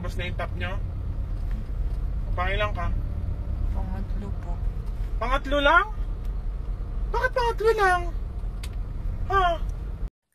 Lumabas na yung top nyo? Pangilang ka? Pangatlo po. Pangatlo lang? Bakit pangatlo lang? Ha?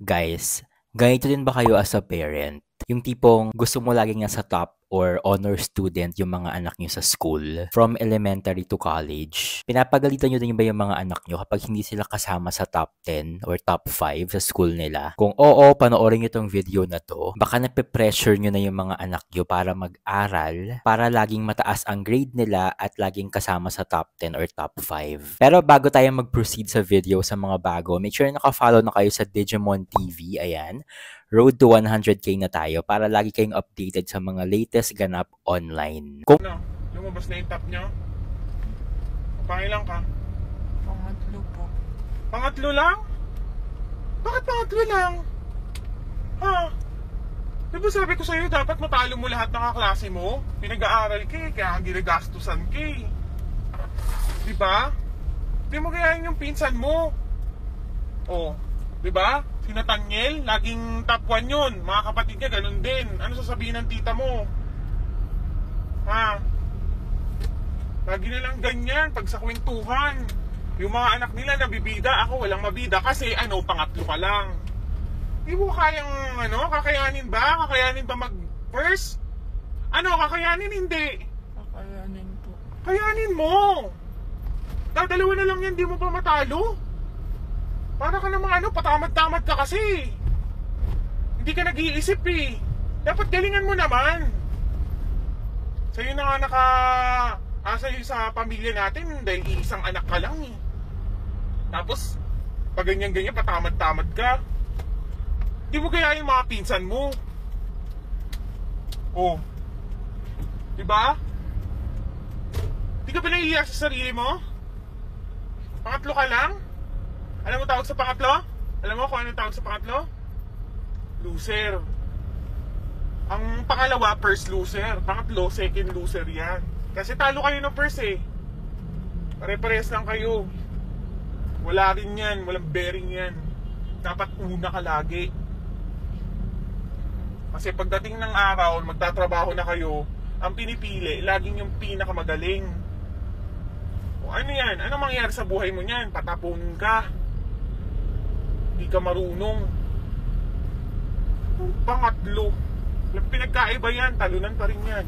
Guys, ganito din ba kayo as a parent? Yung tipong gusto mo laging nasa top or honor student yung mga anak nyo sa school from elementary to college. Pinapagalitan nyo din ba yung mga anak nyo kapag hindi sila kasama sa top 10 or top 5 sa school nila? Kung oo, panoorin nyo tong video na to, baka nape-pressure nyo na yung mga anak nyo para mag-aral, para laging mataas ang grade nila at laging kasama sa top 10 or top 5. Pero bago tayo mag-proceed sa video sa mga bago, make sure naka-follow na kayo sa Digimon TV, ayan. Road to 100k na tayo para lagi kayong updated sa mga latest ganap online. Kung Ano? Lumabas na yung top nyo? Pangilang ka? Pangatlo po. Pangatlo lang? Bakit pangatlo lang? Ha? Diba sabi ko sa'yo, dapat matalo mo lahat ng kaklase mo? Pinag-aaral ka eh, kaya ginagastusan ka eh. Diba? Di mo gayahin yung pinsan mo. Oh, diba? Si Nathaniel, laging top 1 yun. Mga kapatid niya, ganun din. Ano sasabihin ng tita mo? Ha? Lagi na lang ganyan pag sa kwentuhan. Yung mga anak nila nabibida, ako walang mabida kasi pangatlo ka lang. Di mo kayang kakayanin ba? Kakayanin ba mag-first? Kakayanin hindi? Kakayanin po. Kayanin mo! Dadalawa na lang yan, di mo pa matalo? Para ka namang patamad-tamad ka kasi. Hindi ka nag-iisip eh. Dapat galingan mo naman. Sa'yo na nga sa'yo sa pamilya natin dahil isang anak ka lang eh. Tapos, pag ganyan-ganyan, patamad-tamad ka. Di mo kaya yung mga pinsan mo. Oh. Diba? Di ka ba naiiyak sa sarili mo? Pangatlo ka lang? Alam mo tawag sa pangatlo? Alam mo kung ano tawag sa pangatlo? Loser. Ang pangalawa, first loser. Pangatlo, second loser yan. Kasi talo kayo ng first eh. Pare-parehas lang kayo. Wala rin yan, walang bearing yan. Dapat una ka lagi. Kasi pagdating ng araw, magtatrabaho na kayo, ang pinipili, laging yung pinakamagaling. O ano yan? Ano mangyayari sa buhay mo niyan? Patapunin ka. Hindi ka marunong. Pangatlo. Pinagkaiba yan, talunan pa rin yan.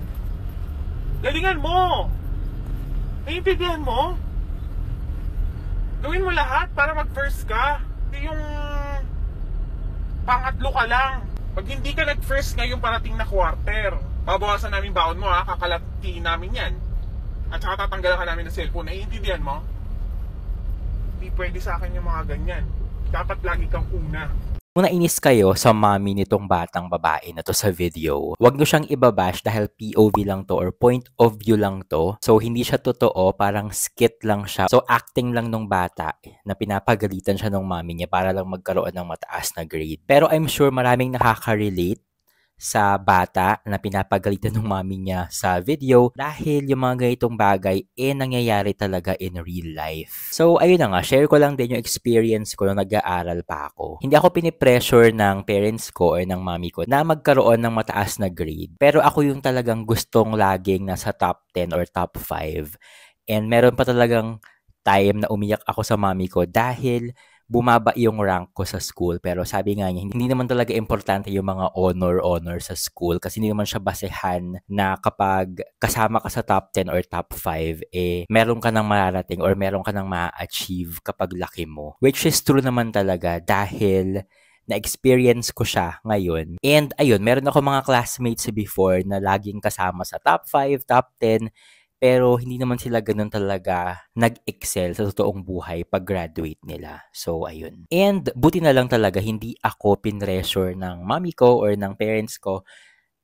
Galingan mo! Naiintindihan mo? Gawin mo lahat para mag-first ka. Hindi yung pangatlo ka lang. Pag hindi ka nag-first ngayong parating na quarter, babawasan namin baon mo ha, kakalatiin namin yan. At saka tatanggalan ka namin ng cellphone. Naiintindihan mo? Hindi pwede sa akin yung mga ganyan. Dapat lagi kang una. Kung nainis kayo sa mommy nitong batang babae na to sa video, wag nyo siyang ibabash dahil POV lang to or point of view lang to. So, hindi siya totoo, parang skit lang siya. So, acting lang nung bata na pinapagalitan siya ng mommy niya para lang magkaroon ng mataas na grade. Pero I'm sure maraming nakaka-relate sa bata na pinapagalitan ng mami niya sa video dahil yung mga ganitong bagay nangyayari talaga in real life. So, ayun na nga, share ko lang din yung experience ko nung nag-aaral pa ako. Hindi ako pinipressure ng parents ko or ng mami ko na magkaroon ng mataas na grade. Pero ako yung talagang gustong laging nasa top 10 or top 5. And meron pa talagang time na umiyak ako sa mami ko dahil bumaba yung rank ko sa school. Pero sabi nga niya, hindi naman talaga importante yung mga honor sa school kasi hindi naman siya basehan na kapag kasama ka sa top 10 or top 5, meron ka nang mararating or meron ka nang ma-achieve kapag laki mo. Which is true naman talaga dahil na-experience ko siya ngayon. And ayun, meron ako mga classmates before na laging kasama sa top 5, top 10, pero hindi naman sila ganun talaga nag-excel sa totoong buhay pag-graduate nila. So, ayun. And buti na lang talaga hindi ako pinressure ng mami ko or ng parents ko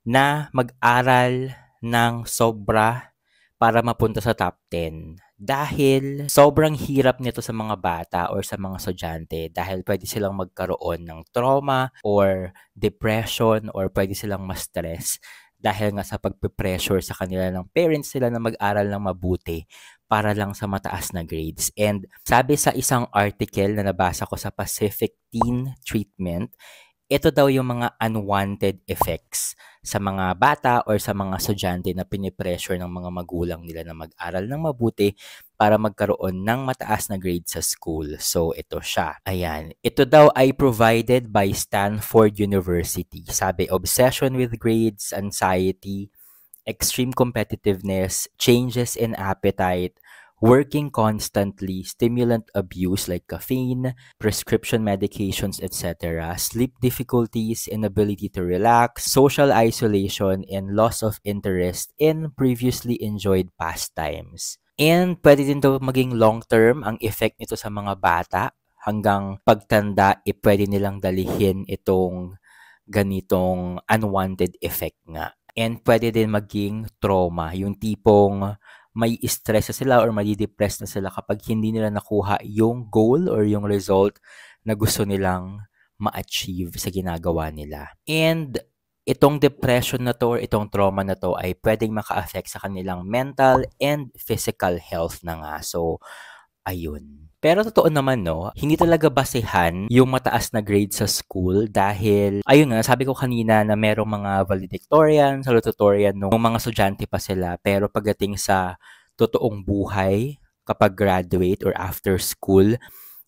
na mag-aral ng sobra para mapunta sa top 10. Dahil sobrang hirap nito sa mga bata or sa mga estudyante dahil pwede silang magkaroon ng trauma or depression or pwede silang ma-stress dahil nga sa pagpe-pressure sa kanila ng parents sila na mag-aral ng mabuti para lang sa mataas na grades. And sabi sa isang article na nabasa ko sa Pacific Teen Treatment, Ito daw yung mga unwanted effects sa mga bata or sa mga estudyante na pinipressure ng mga magulang nila na mag-aral ng mabuti para magkaroon ng mataas na grade sa school. So, ito siya. Ayan. Ito daw ay provided by Stanford University. Sabi, obsession with grades, anxiety, extreme competitiveness, changes in appetite, working constantly, stimulant abuse like caffeine, prescription medications, etc., sleep difficulties, inability to relax, social isolation, and loss of interest in previously enjoyed pastimes. And pwede din daw maging long-term ang effect nito sa mga bata hanggang pagtanda, pwede nilang dalihin itong ganitong unwanted effect nga. And pwede din maging trauma, yung tipong may stress na sila or madi-depress na sila kapag hindi nila nakuha yung goal or yung result na gusto nilang ma-achieve sa ginagawa nila. And itong depression na to or itong trauma na to ay pwedeng maka-affect sa kanilang mental and physical health na nga. So, ayun. Pero totoo naman, no, hindi talaga basehan yung mataas na grade sa school dahil, ayun nga, sabi ko kanina na merong mga valedictorian, salutatorian nung mga estudyante pa sila. Pero pagdating sa totoong buhay, kapag graduate or after school,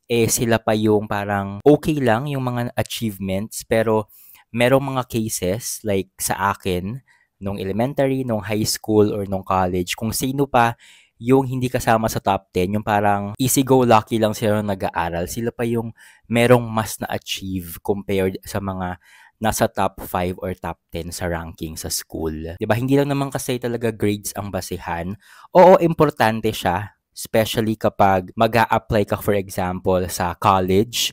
sila pa yung parang okay lang yung mga achievements. Pero merong mga cases, like sa akin, nung elementary, nung high school, or nung college, kung sino pa yung hindi kasama sa top 10, yung parang easy-go-lucky lang sila nung nag-aaral, sila pa yung merong mas na-achieve compared sa mga nasa top 5 or top 10 sa ranking sa school. 'Di ba? Hindi lang naman kasi talaga grades ang basehan. Oo, importante siya, especially kapag mag-a-apply ka, for example, sa college.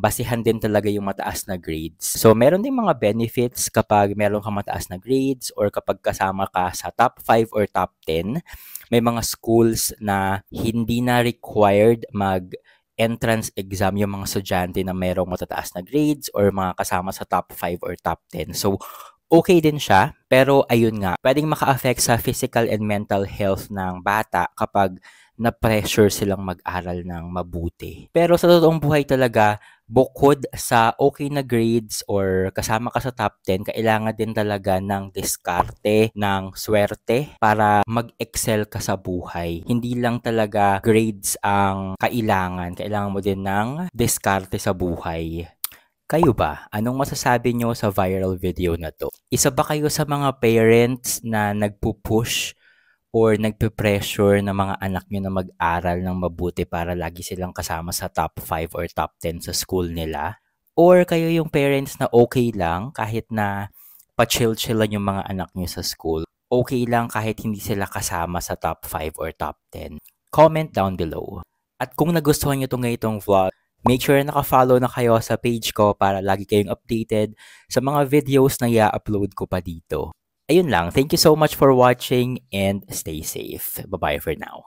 Basehan din talaga yung mataas na grades. So, meron din mga benefits kapag meron kang mataas na grades or kapag kasama ka sa top 5 or top 10. May mga schools na hindi na required mag-entrance exam yung mga estudyante na merong matataas na grades or mga kasama sa top 5 or top 10. So, okay din siya, pero ayun nga, pwedeng maka-affect sa physical and mental health ng bata kapag na-pressure silang mag-aral ng mabuti. Pero sa totoong buhay talaga, bukod sa okay na grades or kasama ka sa top 10, kailangan din talaga ng diskarte, ng swerte para mag-excel ka sa buhay. Hindi lang talaga grades ang kailangan. Kailangan mo din ng diskarte sa buhay. Kayo ba? Anong masasabi nyo sa viral video na to? Isa ba kayo sa mga parents na nagpupush or nagpe-pressure ng mga anak nyo na mag-aral ng mabuti para lagi silang kasama sa top 5 or top 10 sa school nila? Or kayo yung parents na okay lang kahit na pa-chill-chillan yung mga anak nyo sa school? Okay lang kahit hindi sila kasama sa top 5 or top 10? Comment down below. At kung nagustuhan nyo itong vlog, make sure na naka-follow na kayo sa page ko para lagi kayong updated sa mga videos na i-upload ko pa dito. Ayun lang. Thank you so much for watching and stay safe. Bye-bye for now.